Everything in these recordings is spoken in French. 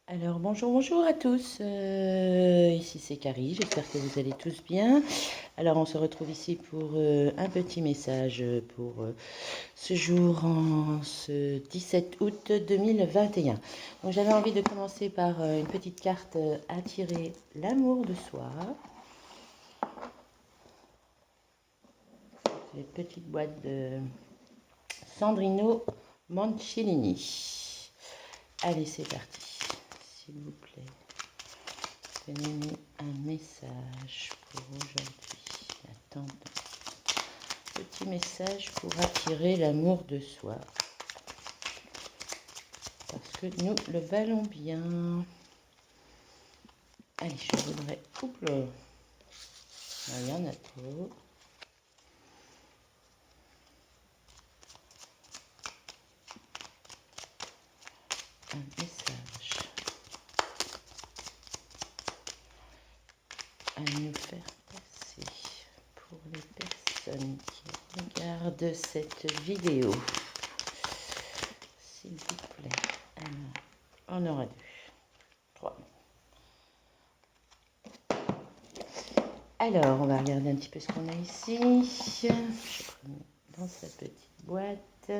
Alors bonjour à tous, ici c'est Carrie, j'espère que vous allez tous bien. Alors on se retrouve ici pour un petit message pour ce jour en ce 17 août 2021. Donc j'avais envie de commencer par une petite carte attirer l'amour de soi. C'est une petite boîte de Sandrino Mancellini. Allez c'est parti, s'il vous plaît. Donnez-moi un message pour aujourd'hui. Attends. Petit message pour attirer l'amour de soi. Parce que nous le valons bien. Allez, je voudrais... Oups, il y en a trop. Un message à nous faire passer pour les personnes qui regardent cette vidéo. S'il vous plaît. Alors, on aura 2, 3. Alors, on va regarder un petit peu ce qu'on a ici. Je remets dans sa petite boîte.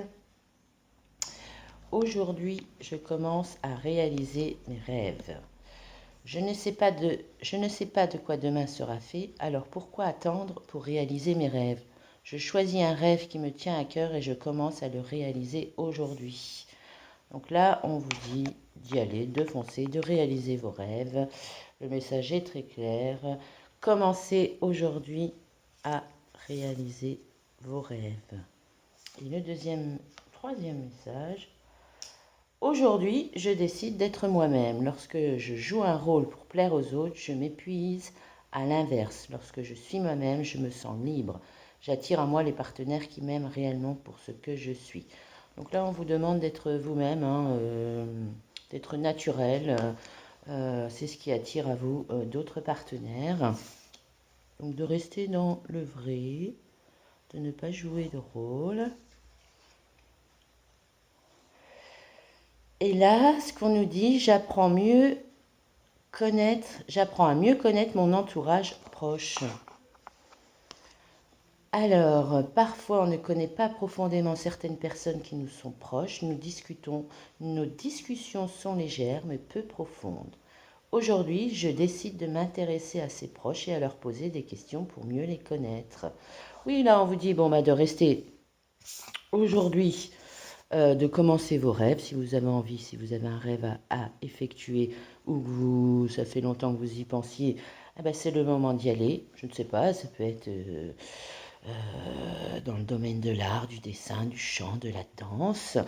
Aujourd'hui, je commence à réaliser mes rêves. Je ne sais pas de quoi demain sera fait, alors pourquoi attendre pour réaliser mes rêves? Je choisis un rêve qui me tient à cœur et je commence à le réaliser aujourd'hui. Donc là, on vous dit d'y aller, de foncer, de réaliser vos rêves. Le message est très clair. Commencez aujourd'hui à réaliser vos rêves. Et le troisième message. Aujourd'hui, je décide d'être moi-même. Lorsque je joue un rôle pour plaire aux autres, je m'épuise. À l'inverse, lorsque je suis moi-même, je me sens libre. J'attire à moi les partenaires qui m'aiment réellement pour ce que je suis. Donc là, on vous demande d'être vous-même, d'être naturel. C'est ce qui attire à vous d'autres partenaires. Donc de rester dans le vrai, de ne pas jouer de rôle. Et là, ce qu'on nous dit, j'apprends à mieux connaître mon entourage proche. Alors, parfois on ne connaît pas profondément certaines personnes qui nous sont proches, nos discussions sont légères mais peu profondes. Aujourd'hui, je décide de m'intéresser à ces proches et à leur poser des questions pour mieux les connaître. Oui, là on vous dit de rester aujourd'hui, de commencer vos rêves si vous avez envie, si vous avez un rêve à effectuer ou que ça fait longtemps que vous y pensiez, c'est le moment d'y aller. Je ne sais pas, ça peut être dans le domaine de l'art, du dessin, du chant, de la danse.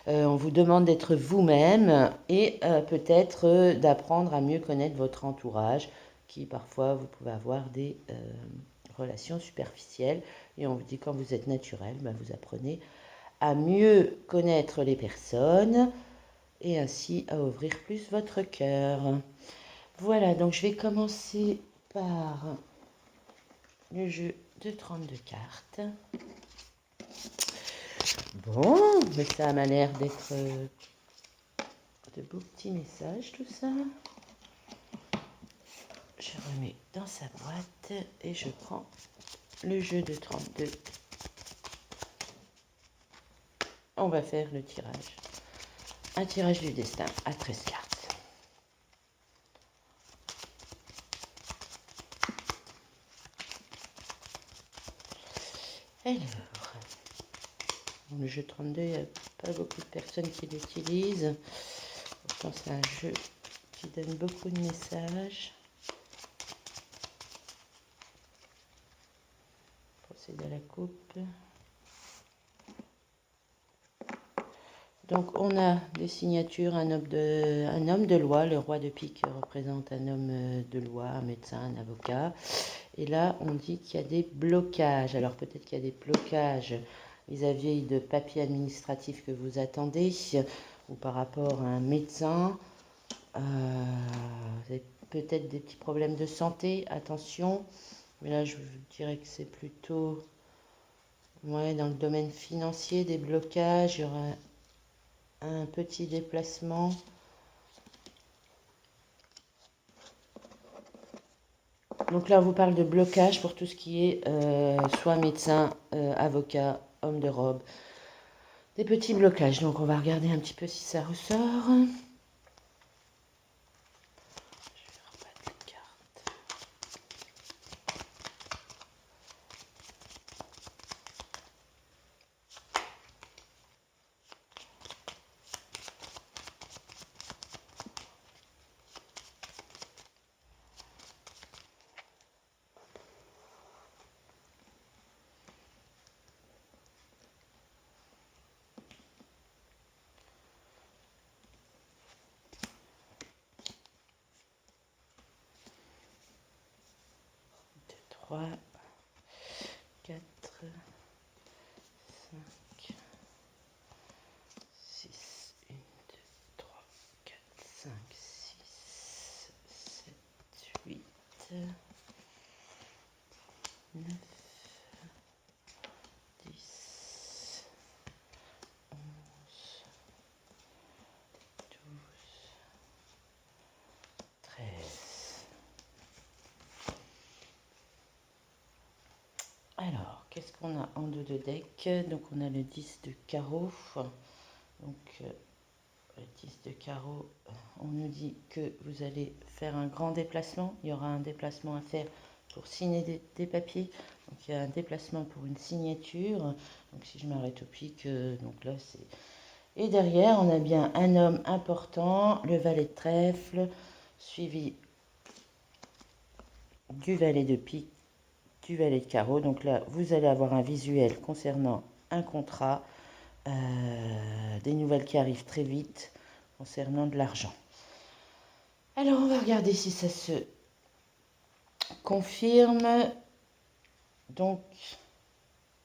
On vous demande d'être vous-même et peut-être d'apprendre à mieux connaître votre entourage, qui parfois vous pouvez avoir des relations superficielles. Et on vous dit quand vous êtes naturel, vous apprenez à mieux connaître les personnes et ainsi à ouvrir plus votre cœur. Voilà, donc je vais commencer par le jeu de 32 cartes. Bon, mais ça m'a l'air d'être de beaux petits messages tout ça. Je remets dans sa boîte et je prends le jeu de 32. On va faire le tirage. Un tirage du destin à 13 cartes. Alors, le jeu 32, il n'y a pas beaucoup de personnes qui l'utilisent. Pourtant, c'est un jeu qui donne beaucoup de messages. Procéder à la coupe. Donc, on a des signatures, un homme de loi. Le roi de pique représente un homme de loi, un médecin, un avocat. Et là, on dit qu'il y a des blocages. Alors, peut-être qu'il y a des blocages vis-à-vis de papiers administratifs que vous attendez ou par rapport à un médecin. Vous avez peut-être des petits problèmes de santé, attention. Mais là, je vous dirais que c'est plutôt dans le domaine financier, des blocages. Il y aura un petit déplacement. Donc là, on vous parle de blocage pour tout ce qui est soit médecin, avocat, homme de robe. Des petits blocages. Donc on va regarder un petit peu si ça ressort. Je vais rebattre les cartes. Deux, trois, quatre, cinq, six, une, deux, trois, quatre, cinq, six, sept, huit, neuf, 10, 11, 12, 13. Alors, qu'est-ce qu'on a en dos de deck? Donc, on a le 10 de carreau. Donc, le 10 de carreau, on nous dit que vous allez faire un grand déplacement. Il y aura un déplacement à faire pour signer des papiers. Donc, il y a un déplacement pour une signature. Donc, si je m'arrête au pic, donc là, c'est... Et derrière, on a bien un homme important, le valet de trèfle, suivi du valet de pique, du valet de carreau. Donc là, vous allez avoir un visuel concernant un contrat, des nouvelles qui arrivent très vite concernant de l'argent. Alors, on va regarder si ça se confirme. Donc,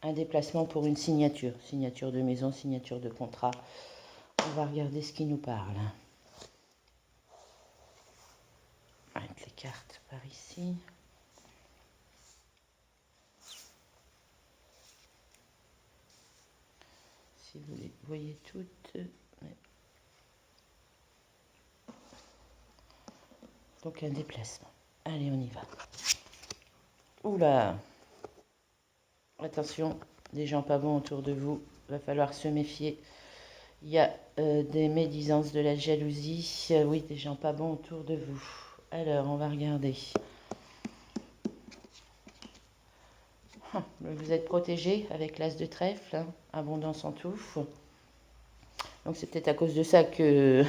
un déplacement pour une signature. Signature de maison, signature de contrat. On va regarder ce qui nous parle. Avec les cartes par ici. Si vous les voyez toutes. Donc un déplacement. Allez, on y va. Oula! Attention, des gens pas bons autour de vous. Va falloir se méfier. Il y a des médisances, de la jalousie. Oui, des gens pas bons autour de vous. Alors, on va regarder. Vous êtes protégé avec l'as de trèfle. Hein, abondance en tout. Donc c'est peut-être à cause de ça que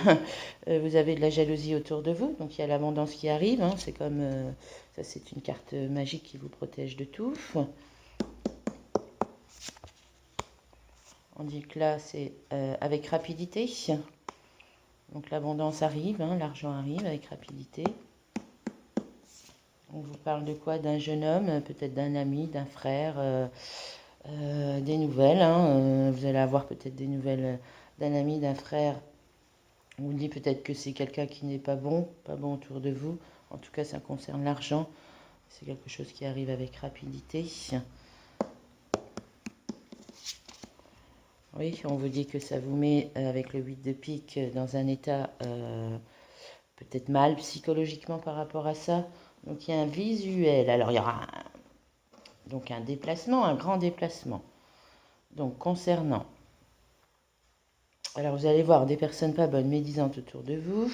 vous avez de la jalousie autour de vous. Donc il y a l'abondance qui arrive. Hein. C'est comme ça, c'est une carte magique qui vous protège de tout. On dit que là c'est avec rapidité. Donc l'abondance arrive, hein, l'argent arrive avec rapidité. On vous parle de quoi? D'un jeune homme, peut-être d'un ami, d'un frère, des nouvelles. Hein, vous allez avoir peut-être des nouvelles d'un ami, d'un frère. On vous dit peut-être que c'est quelqu'un qui n'est pas bon autour de vous. En tout cas, ça concerne l'argent. C'est quelque chose qui arrive avec rapidité. Oui, on vous dit que ça vous met avec le 8 de pique dans un état peut-être mal psychologiquement par rapport à ça. Donc il y a un visuel. Alors il y aura donc un déplacement, un grand déplacement. Donc concernant... Alors vous allez voir des personnes pas bonnes médisantes autour de vous.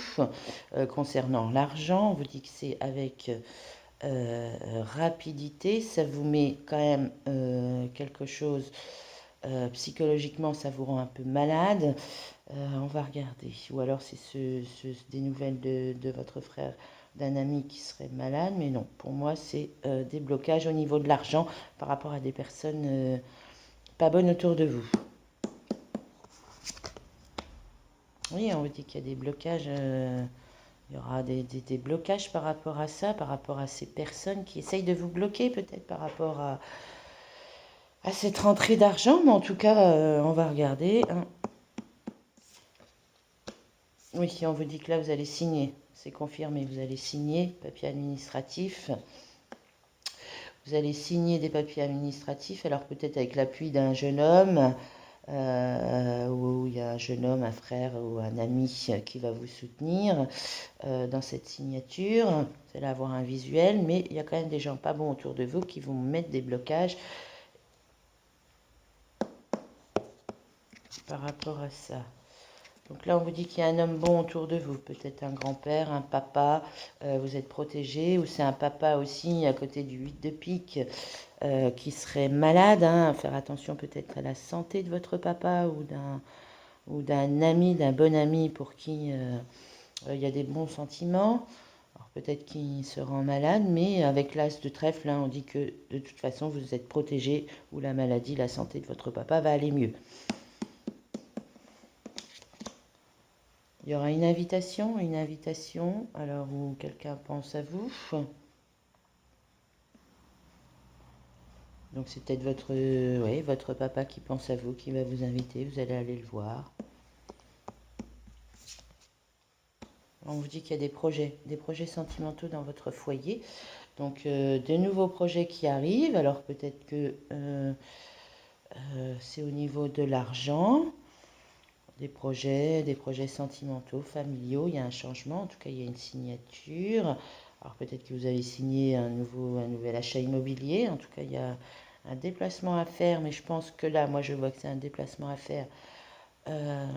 Concernant l'argent, on vous dit que c'est avec rapidité. Ça vous met quand même quelque chose... psychologiquement, ça vous rend un peu malade. On va regarder. Ou alors c'est des nouvelles de votre frère, d'un ami qui serait malade. Mais non, pour moi, c'est des blocages au niveau de l'argent par rapport à des personnes pas bonnes autour de vous. Oui, on vous dit qu'il y a des blocages. Il y aura des blocages par rapport à ça, par rapport à ces personnes qui essayent de vous bloquer, peut-être par rapport à cette rentrée d'argent. Mais en tout cas, on va regarder. Hein. Oui, on vous dit que là, vous allez signer. C'est confirmé, vous allez signer, papier administratif. Vous allez signer des papiers administratifs, alors peut-être avec l'appui d'un jeune homme, où il y a un jeune homme, un frère ou un ami qui va vous soutenir dans cette signature. Vous allez avoir un visuel, mais il y a quand même des gens pas bons autour de vous qui vont mettre des blocages par rapport à ça. Donc là, on vous dit qu'il y a un homme bon autour de vous, peut-être un grand-père, un papa, vous êtes protégé, ou c'est un papa aussi à côté du 8 de pique qui serait malade, hein. Faire attention peut-être à la santé de votre papa ou d'un ami, d'un bon ami pour qui il y a des bons sentiments. Alors peut-être qu'il se rend malade, mais avec l'as de trèfle, là, on dit que de toute façon, vous êtes protégé, ou la maladie, la santé de votre papa va aller mieux. Il y aura une invitation, alors où quelqu'un pense à vous. Donc c'est peut-être votre papa qui pense à vous, qui va vous inviter, vous allez aller le voir. On vous dit qu'il y a des projets sentimentaux dans votre foyer. Donc de nouveaux projets qui arrivent, alors peut-être que c'est au niveau de l'argent. Des projets sentimentaux, familiaux, il y a un changement, en tout cas il y a une signature. Alors peut-être que vous avez signé un nouvel achat immobilier, en tout cas il y a un déplacement à faire, mais je pense que là, moi je vois que c'est un déplacement à faire euh,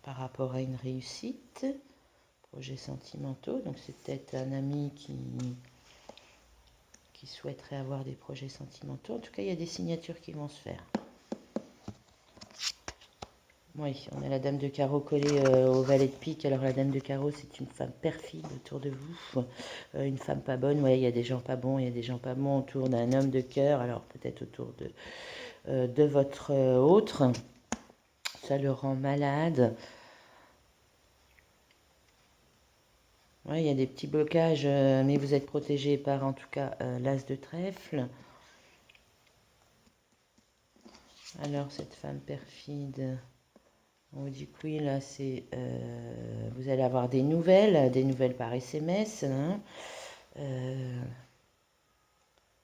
par rapport à une réussite, projets sentimentaux, donc c'est peut-être un ami qui souhaiterait avoir des projets sentimentaux. En tout cas, il y a des signatures qui vont se faire. Oui, on a la dame de carreau collée au valet de pique. Alors la dame de carreau, c'est une femme perfide autour de vous. Une femme pas bonne, ouais, il y a des gens pas bons, il y a des gens pas bons autour d'un homme de cœur. Alors peut-être autour de votre autre. Ça le rend malade. Ouais, il y a des petits blocages, mais vous êtes protégé par en tout cas l'as de trèfle. Alors cette femme perfide... On vous dit que oui, là, vous allez avoir des nouvelles par SMS. Hein.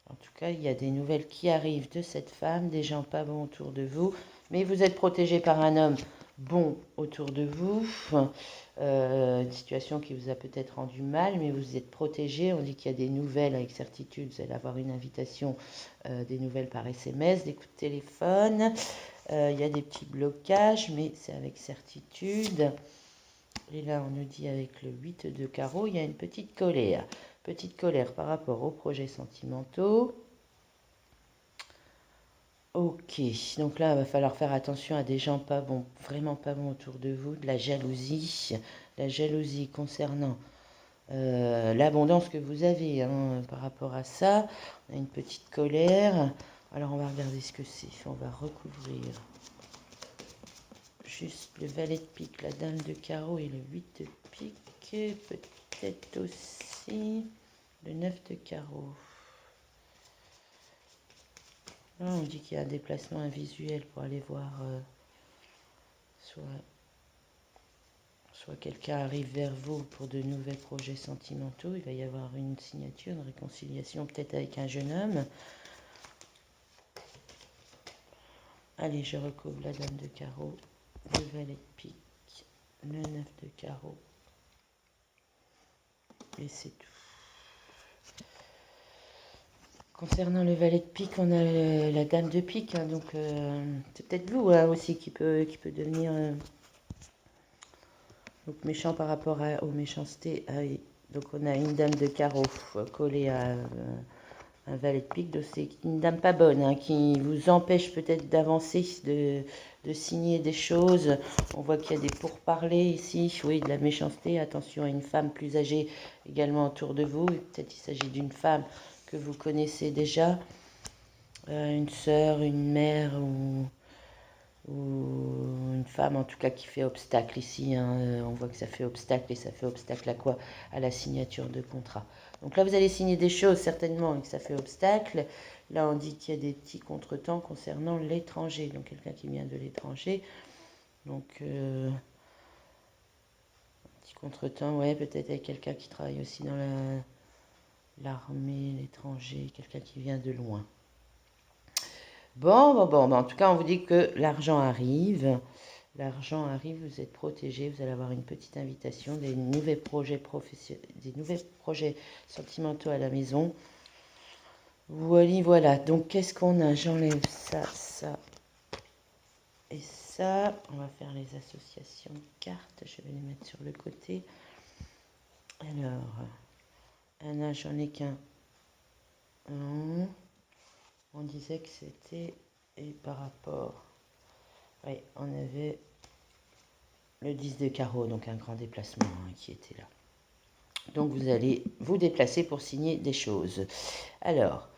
En tout cas, il y a des nouvelles qui arrivent de cette femme, des gens pas bons autour de vous, mais vous êtes protégé par un homme bon autour de vous. Une situation qui vous a peut-être rendu mal, mais vous êtes protégé. On dit qu'il y a des nouvelles avec certitude. Vous allez avoir une invitation, des nouvelles par SMS, des coups de téléphone. Il y a des petits blocages, mais c'est avec certitude. Et là, on nous dit avec le 8 de carreau, il y a une petite colère. Petite colère par rapport aux projets sentimentaux. Ok, donc là, il va falloir faire attention à des gens pas bons, vraiment pas bons autour de vous, de la jalousie concernant l'abondance que vous avez hein, par rapport à ça. On a une petite colère. Alors, on va regarder ce que c'est. On va recouvrir juste le valet de pique, la dame de carreau et le 8 de pique. Peut-être aussi le 9 de carreau. Là, on dit qu'il y a un déplacement invisuel pour aller voir soit quelqu'un arrive vers vous pour de nouveaux projets sentimentaux. Il va y avoir une signature, une réconciliation peut-être avec un jeune homme. Allez, je recouvre la dame de carreau, le valet de pique, le 9 de carreau. Et c'est tout. Concernant le valet de pique, on a la dame de pique, hein, donc c'est peut-être vous hein, aussi qui peut devenir donc méchant par rapport aux méchancetés. Ah oui. Donc on a une dame de carreau collée à un valet de pique, donc c'est une dame pas bonne hein, qui vous empêche peut-être d'avancer, de signer des choses. On voit qu'il y a des pourparlers ici, oui, de la méchanceté. Attention à une femme plus âgée également autour de vous. Peut-être il s'agit d'une femme que vous connaissez déjà, une sœur, une mère ou une femme en tout cas qui fait obstacle ici. Hein. On voit que ça fait obstacle et ça fait obstacle à quoi? À la signature de contrat. Donc là vous allez signer des choses certainement et que ça fait obstacle. Là on dit qu'il y a des petits contretemps concernant l'étranger, donc quelqu'un qui vient de l'étranger. Donc petit contretemps, ouais, peut-être avec quelqu'un qui travaille aussi dans l'armée, l'étranger, quelqu'un qui vient de loin. Bon. En tout cas, on vous dit que l'argent arrive. L'argent arrive, vous êtes protégé, vous allez avoir une petite invitation, des nouveaux projets professionnels, des nouveaux projets sentimentaux à la maison. Voilà. Donc, qu'est-ce qu'on a? J'enlève ça et ça. On va faire les associations de cartes. Je vais les mettre sur le côté. Alors, Anna, j'en ai qu'un. On disait que c'était... Et par rapport... Oui, on avait le 10 de carreau, donc un grand déplacement qui était là. Donc vous allez vous déplacer pour signer des choses. Alors,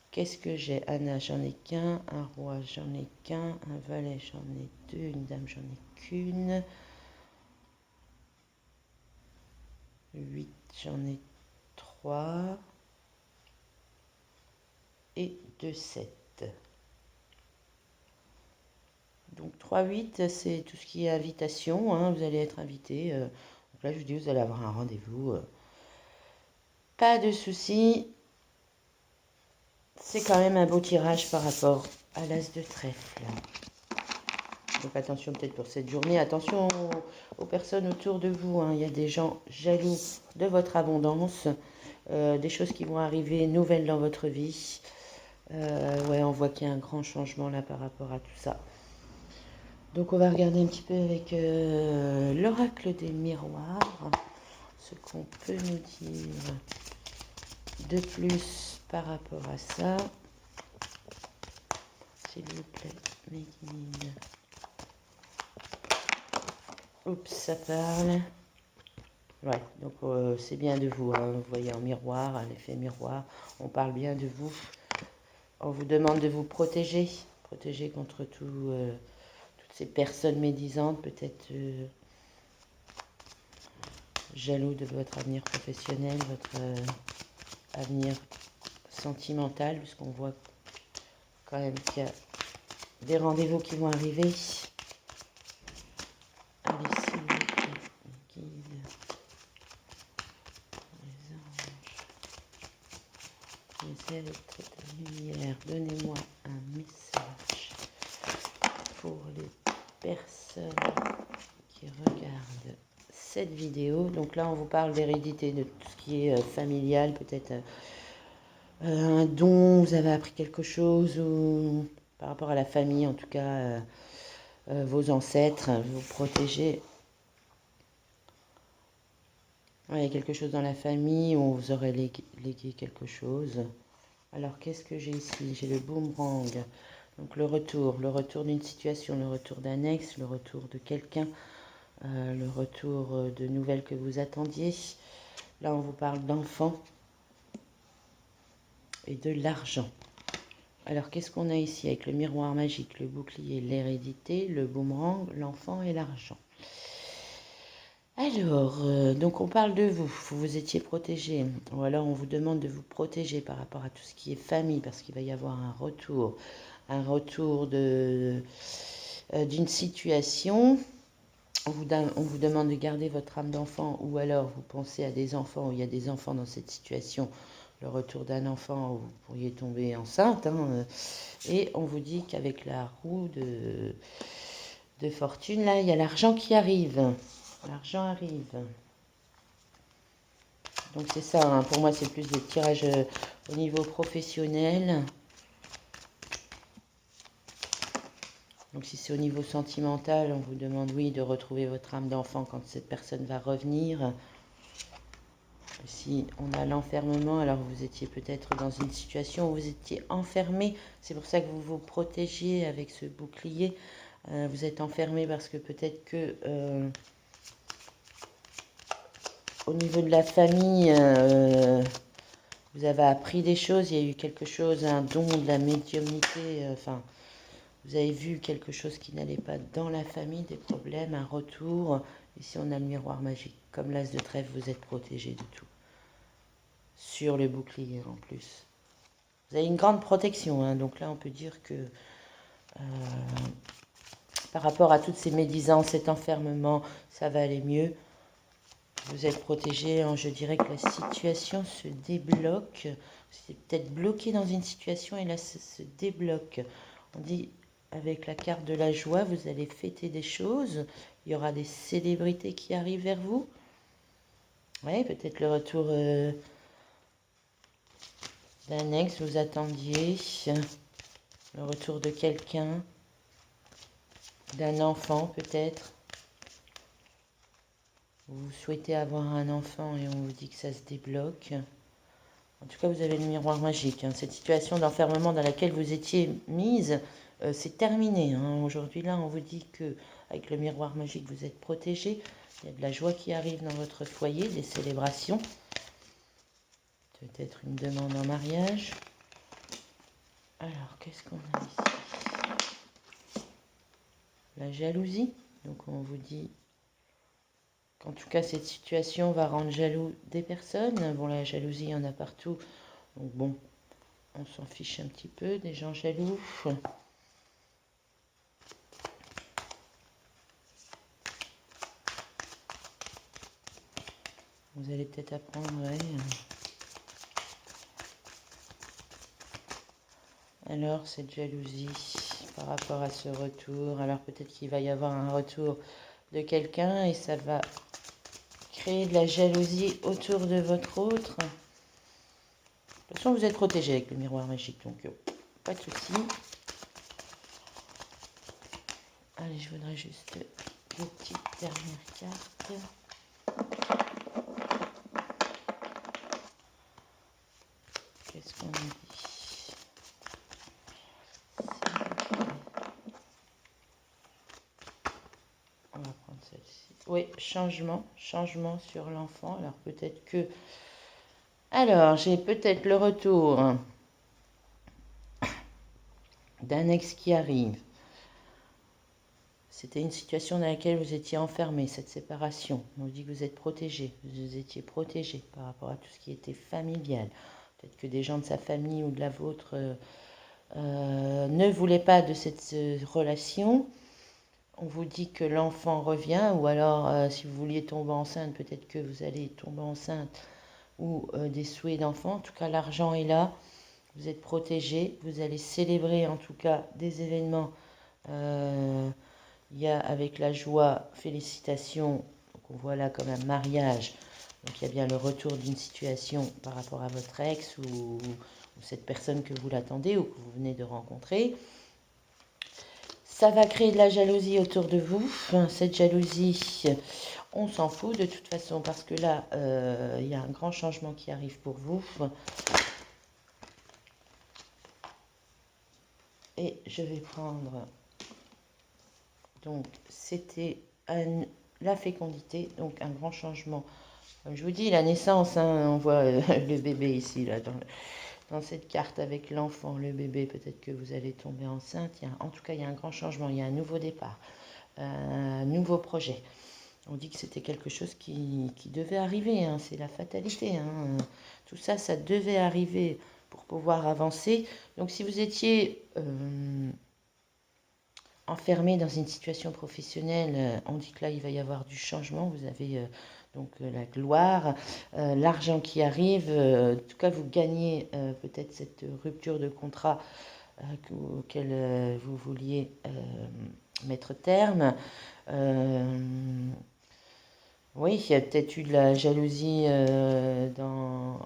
qu'est-ce que j'ai? Anna, j'en ai qu'un. Un roi, j'en ai qu'un. Un valet, j'en ai deux. Une dame, j'en ai qu'une. 8, j'en ai 3. Et 2, 7. Donc 3, 8, c'est tout ce qui est invitation. Hein, vous allez être invité. Donc là, je vous dis, vous allez avoir un rendez-vous. Pas de souci. C'est quand même un beau tirage par rapport à l'as de trèfle. Donc attention peut-être pour cette journée. Attention aux personnes autour de vous. Hein. Il y a des gens jaloux de votre abondance. Des choses qui vont arriver nouvelles dans votre vie. Ouais, on voit qu'il y a un grand changement là par rapport à tout ça. Donc on va regarder un petit peu avec l'oracle des miroirs. Ce qu'on peut nous dire de plus par rapport à ça. S'il vous plaît, mes guides. Oups, ça parle. Ouais, donc c'est bien de vous. Hein. Vous voyez en miroir, un effet miroir. On parle bien de vous. On vous demande de vous protéger. Protéger contre toutes ces personnes médisantes, peut-être jaloux de votre avenir professionnel, votre avenir sentimental, puisqu'on voit quand même qu'il y a des rendez-vous qui vont arriver. Allez, s'il vous plaît, les guides, les anges, les êtres de lumière, donnez-moi un message pour les personnes qui regardent cette vidéo. Donc là, on vous parle d'hérédité, de tout ce qui est familial, peut-être un don, vous avez appris quelque chose, ou par rapport à la famille, en tout cas, vos ancêtres, vous protégez. Ouais, il y a quelque chose dans la famille où vous aurez légué quelque chose. Alors, qu'est-ce que j'ai ici? J'ai le boomerang. Donc, le retour d'une situation, le retour d'un ex, le retour de quelqu'un, le retour de nouvelles que vous attendiez. Là, on vous parle d'enfants et de l'argent. Alors, qu'est-ce qu'on a ici avec le miroir magique, le bouclier, l'hérédité, le boomerang, l'enfant et l'argent? Alors, donc on parle de vous, vous étiez protégé, ou alors on vous demande de vous protéger par rapport à tout ce qui est famille, parce qu'il va y avoir un retour d'une situation. On vous demande de garder votre âme d'enfant, ou alors vous pensez à des enfants, où il y a des enfants dans cette situation, le retour d'un enfant où vous pourriez tomber enceinte, hein, et on vous dit qu'avec la roue de fortune, là, il y a l'argent qui arrive. L'argent arrive. Donc c'est ça, hein, pour moi c'est plus des tirages au niveau professionnel. Donc si c'est au niveau sentimental, on vous demande oui de retrouver votre âme d'enfant quand cette personne va revenir. Si on a l'enfermement, alors vous étiez peut-être dans une situation où vous étiez enfermé. C'est pour ça que vous vous protégiez avec ce bouclier. Vous êtes enfermé parce que peut-être que... au niveau de la famille, vous avez appris des choses, il y a eu quelque chose, un don de la médiumnité, enfin, vous avez vu quelque chose qui n'allait pas dans la famille, des problèmes, un retour. Ici, on a le miroir magique. Comme l'as de trèfle, vous êtes protégé de tout. Sur le bouclier, en plus. Vous avez une grande protection, hein, donc là, on peut dire que par rapport à toutes ces médisances, cet enfermement, ça va aller mieux. Vous êtes protégé, je dirais que la situation se débloque. C'est peut-être bloqué dans une situation et là, ça se débloque. On dit, avec la carte de la joie, vous allez fêter des choses. Il y aura des célébrités qui arrivent vers vous. Oui, peut-être le retour d'un ex, vous attendiez. Le retour de quelqu'un. D'un enfant, peut-être. Vous souhaitez avoir un enfant et on vous dit que ça se débloque. En tout cas, vous avez le miroir magique. Cette situation d'enfermement dans laquelle vous étiez mise, c'est terminé. Aujourd'hui, là, on vous dit que avec le miroir magique, vous êtes protégé. Il y a de la joie qui arrive dans votre foyer, des célébrations. Peut-être une demande en mariage. Alors, qu'est-ce qu'on a ici? La jalousie. Donc, on vous dit qu'en tout cas, cette situation va rendre jaloux des personnes. Bon, la jalousie, il y en a partout. Donc, bon, on s'en fiche un petit peu des gens jaloux. Vous allez peut-être apprendre, ouais. Alors, cette jalousie par rapport à ce retour. Alors, peut-être qu'il va y avoir un retour de quelqu'un et ça va créer de la jalousie autour de votre autre. De toute façon, vous êtes protégé avec le miroir magique, donc pas de souci. Allez, je voudrais juste les petites dernières cartes. Qu'est-ce qu'on a dit? On va prendre celle-ci. Oui, changement sur l'enfant. Alors peut-être que... Alors, j'ai peut-être le retour d'un ex qui arrive. C'était une situation dans laquelle vous étiez enfermé, cette séparation. On vous dit que vous êtes protégé, vous étiez protégé par rapport à tout ce qui était familial. Peut-être que des gens de sa famille ou de la vôtre ne voulaient pas de cette relation. On vous dit que l'enfant revient, ou alors si vous vouliez tomber enceinte, peut-être que vous allez tomber enceinte, ou des souhaits d'enfant. En tout cas, l'argent est là, vous êtes protégé, vous allez célébrer en tout cas des événements. Il y a avec la joie, félicitations, donc on voit là comme un mariage. Donc il y a bien le retour d'une situation par rapport à votre ex ou cette personne que vous l'attendez ou que vous venez de rencontrer. Ça va créer de la jalousie autour de vous. Cette jalousie, on s'en fout de toute façon parce que là, il y a un grand changement qui arrive pour vous. Et je vais prendre... Donc, c'était la fécondité, donc un grand changement. Comme je vous dis, la naissance, on voit le bébé ici, là, dans cette carte avec l'enfant, le bébé, peut-être que vous allez tomber enceinte. En tout cas, il y a un grand changement, il y a un nouveau départ, un nouveau projet. On dit que c'était quelque chose qui devait arriver, c'est la fatalité. Tout ça, ça devait arriver pour pouvoir avancer. Donc, si vous étiez... enfermé dans une situation professionnelle, on dit que là, il va y avoir du changement. Vous avez donc la gloire, l'argent qui arrive. En tout cas, vous gagnez peut-être cette rupture de contrat auquel vous vouliez mettre terme. Oui, il y a peut-être eu de la jalousie dans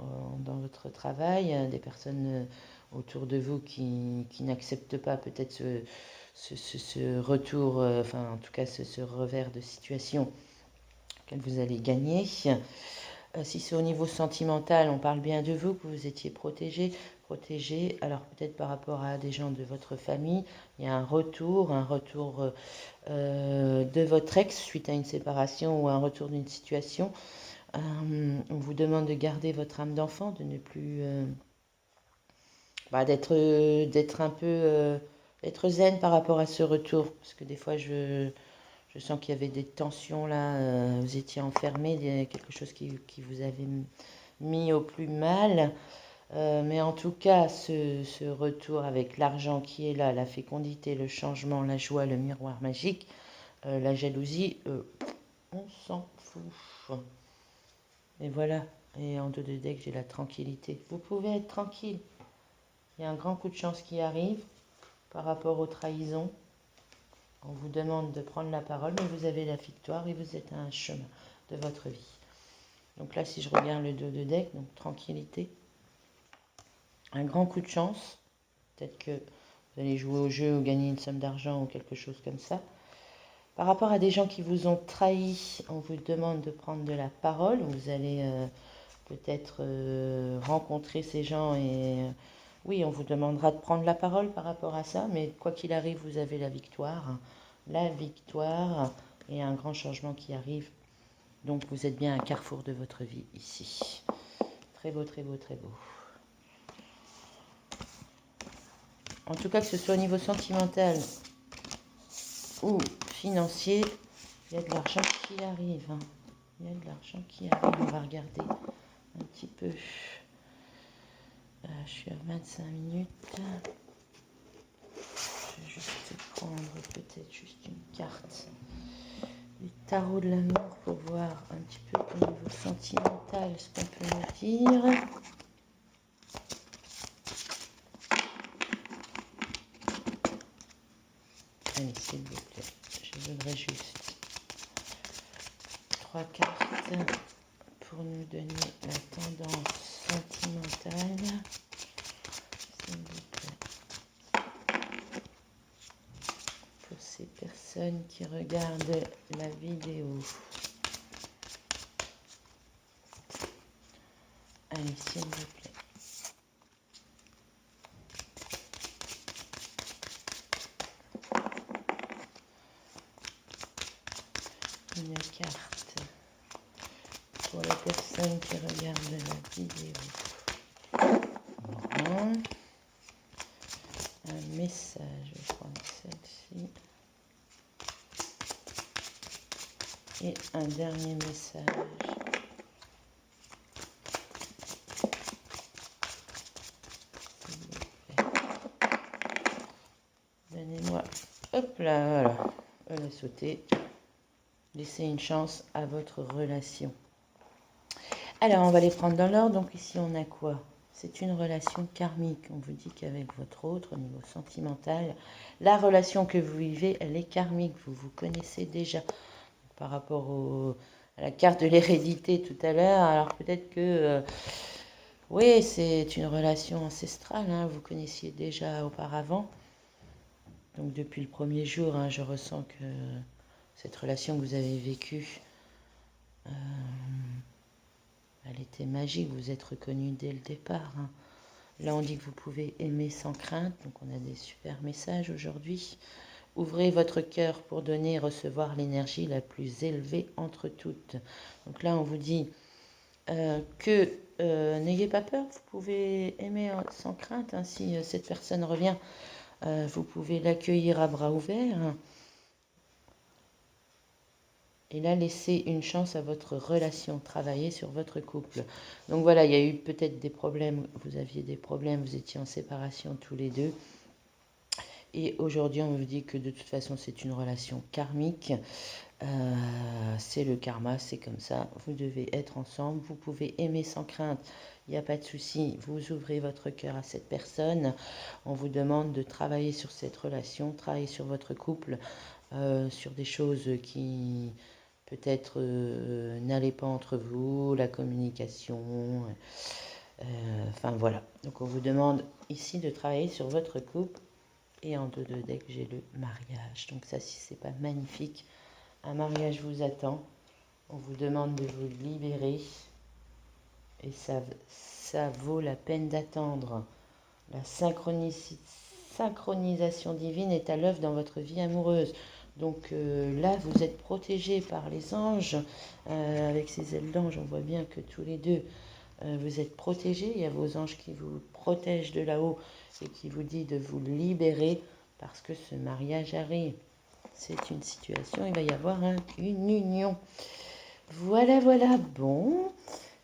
votre travail, des personnes autour de vous qui n'acceptent pas peut-être ce retour, enfin en tout cas ce revers de situation que vous allez gagner. Si c'est au niveau sentimental, on parle bien de vous, que vous étiez protégé. Alors peut-être par rapport à des gens de votre famille, il y a un retour de votre ex suite à une séparation ou un retour d'une situation. On vous demande de garder votre âme d'enfant, de ne plus... d'être un peu... être zen par rapport à ce retour. Parce que des fois, je sens qu'il y avait des tensions là. Vous étiez enfermé, quelque chose qui vous avait mis au plus mal. Mais en tout cas, ce retour avec l'argent qui est là, la fécondité, le changement, la joie, le miroir magique, la jalousie, on s'en fout. Et voilà. Et en deux de deck, j'ai la tranquillité. Vous pouvez être tranquille. Il y a un grand coup de chance qui arrive par rapport aux trahisons. On vous demande de prendre la parole, mais vous avez la victoire et vous êtes à un chemin de votre vie. Donc là, si je regarde le dos de deck, donc tranquillité. Un grand coup de chance. Peut-être que vous allez jouer au jeu ou gagner une somme d'argent ou quelque chose comme ça. Par rapport à des gens qui vous ont trahi, on vous demande de prendre de la parole. Vous allez peut-être rencontrer ces gens et oui, on vous demandera de prendre la parole par rapport à ça. Mais quoi qu'il arrive, vous avez la victoire. La victoire et un grand changement qui arrive. Donc vous êtes bien à un carrefour de votre vie ici. Très beau, très beau, très beau. En tout cas, que ce soit au niveau sentimental ou financier, il y a de l'argent qui arrive. Il y a de l'argent qui arrive. On va regarder un petit peu. Je suis à 25 minutes. Je vais juste prendre peut-être juste une carte du tarot de l'amour pour voir un petit peu au niveau sentimental ce qu'on peut nous dire. Allez, s'il vous plaît, je voudrais juste 3 cartes pour nous donner la tendance sentimentale. S'il vous plaît. Pour ces personnes qui regardent la vidéo. Allez, s'il vous plaît. Une carte pour les personnes qui regardent la vidéo. Voilà. Un message, je vais prendre celle-ci. Et un dernier message. S'il vous plaît. Donnez-moi. Hop là, voilà. Elle a sauté. Laissez une chance à votre relation. Alors, on va les prendre dans l'ordre. Donc ici, on a quoi? C'est une relation karmique. On vous dit qu'avec votre autre, au niveau sentimental, la relation que vous vivez, elle est karmique. Vous vous connaissez déjà. Par rapport à la carte de l'hérédité tout à l'heure, alors peut-être que, oui, c'est une relation ancestrale. Vous connaissiez déjà auparavant. Donc depuis le premier jour, je ressens que cette relation que vous avez vécue, elle était magique, vous êtes reconnu dès le départ. Là, on dit que vous pouvez aimer sans crainte, donc on a des super messages aujourd'hui. Ouvrez votre cœur pour donner et recevoir l'énergie la plus élevée entre toutes. Donc là, on vous dit que n'ayez pas peur, vous pouvez aimer sans crainte. Si cette personne revient, vous pouvez l'accueillir à bras ouverts. Et là, laissez une chance à votre relation, travailler sur votre couple. Donc voilà, il y a eu peut-être des problèmes, vous aviez des problèmes, vous étiez en séparation tous les deux. Et aujourd'hui, on vous dit que de toute façon, c'est une relation karmique. C'est le karma, c'est comme ça. Vous devez être ensemble, vous pouvez aimer sans crainte. Il n'y a pas de souci, vous ouvrez votre cœur à cette personne. On vous demande de travailler sur cette relation, travailler sur votre couple, sur des choses qui peut-être n'allaient pas entre vous, la communication. Enfin voilà. Donc on vous demande ici de travailler sur votre couple. Et en dos de deck, j'ai le mariage. Donc ça, si c'est pas magnifique, un mariage vous attend. On vous demande de vous libérer. Et ça vaut la peine d'attendre. La synchronisation divine est à l'œuvre dans votre vie amoureuse. Donc là, vous êtes protégés par les anges. Avec ces ailes d'ange, on voit bien que tous les deux, vous êtes protégés. Il y a vos anges qui vous protègent de là-haut et qui vous dit de vous libérer parce que ce mariage arrive. C'est une situation, il va y avoir une union. Voilà, voilà, bon.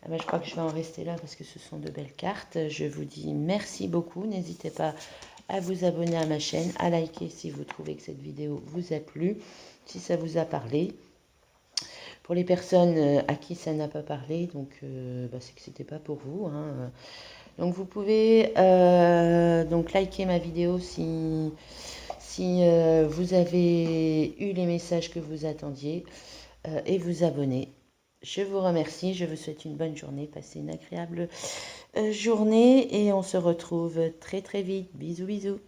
Je crois que je vais en rester là parce que ce sont de belles cartes. Je vous dis merci beaucoup. N'hésitez pas à vous abonner à ma chaîne, à liker si vous trouvez que cette vidéo vous a plu, si ça vous a parlé. Pour les personnes à qui ça n'a pas parlé, donc c'est que c'était pas pour vous. Donc vous pouvez donc liker ma vidéo si vous avez eu les messages que vous attendiez et vous abonner. Je vous remercie, je vous souhaite une bonne journée, passez une agréable journée et on se retrouve très très vite. Bisous bisous.